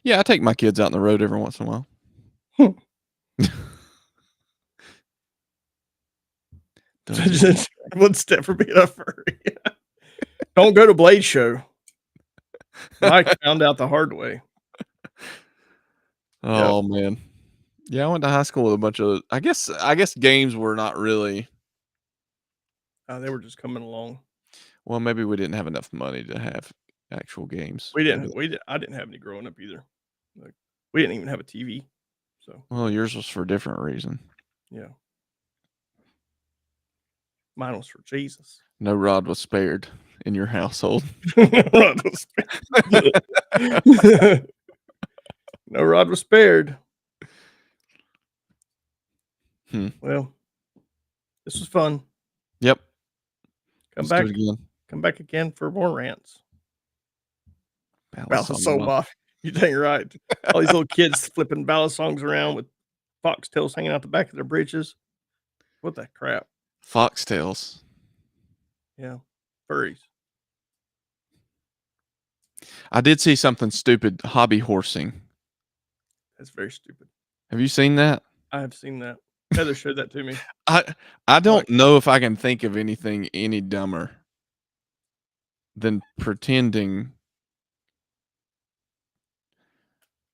Yeah, I take my kids out on the road every once in a while. Just one step for being a furry. Don't go to Blade Show. Mike found out the hard way. Oh man. Yeah, I went to high school with a bunch of I guess games were not really They were just coming along. well, maybe we didn't have enough money to have actual games. We Maybe didn't. I didn't have any growing up either. Like, we didn't even have a TV. So well, yours was for a different reason. yeah, mine was for Jesus. No rod was spared in your household. No rod was spared. Well, this was fun. Yep. Come Let's back. do it again. Come back again for more rants. Ballad Ballad song song one. off. You dang right. All these little kids flipping ballad songs around with foxtails hanging out the back of their breeches. What the crap? Foxtails. Yeah, furries. I did see something stupid. Hobby horsing. That's very stupid. Have you seen that? I have seen that. Heather showed that to me. I don't know if I can think of anything any dumber than pretending.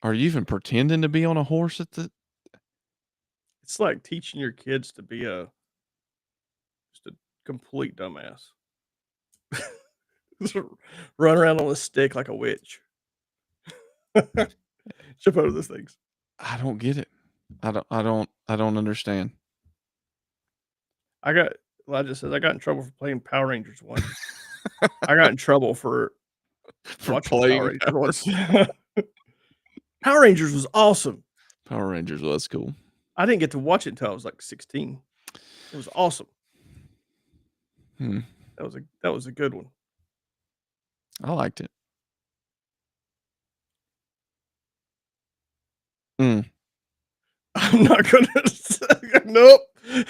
Are you even pretending to be on a horse at the? It's like teaching your kids to be just a complete dumbass. Just run around on a stick like a witch. Jump over those things. I don't get it. I don't understand. Elijah says I got in trouble for playing Power Rangers once. I got in trouble for watching Power playing Rangers once. Power Rangers was awesome. Power Rangers was cool. I didn't get to watch it until I was like 16. It was awesome. That was a good one. I liked it. I'm not gonna. Nope.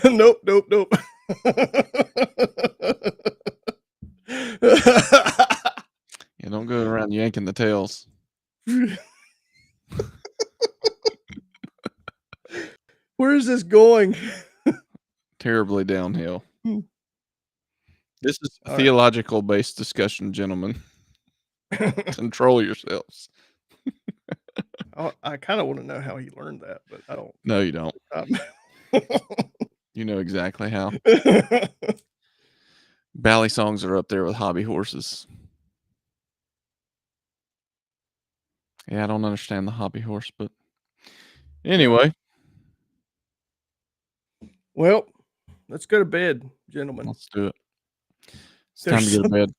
Nope. Nope. Nope. Yeah, don't go around yanking the tails. Where is this going? Terribly downhill. This is a All theological based discussion, gentlemen. Control yourselves. I kind of want to know how he learned that, but I don't. No, you don't. You know exactly how. Bally songs are up there with hobby horses. Yeah, I don't understand the hobby horse, but anyway. Well, let's go to bed, gentlemen. Let's do it. It's time to go to bed.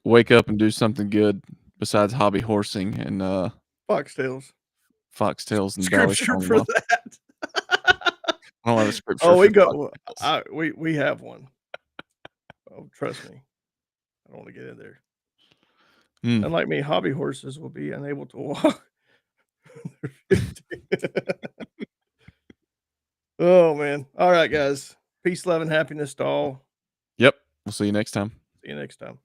Wake up and do something good besides hobby horsing and Foxtails and bally scripture song for off. that. I don't have a scripture. Oh, we for go. foxtails. We have one. Oh, trust me. I don't want to get in there. Unlike me, hobby horses will be unable to walk. Oh man! All right, guys. Peace, love, and happiness to all. Yep. We'll see you next time. See you next time.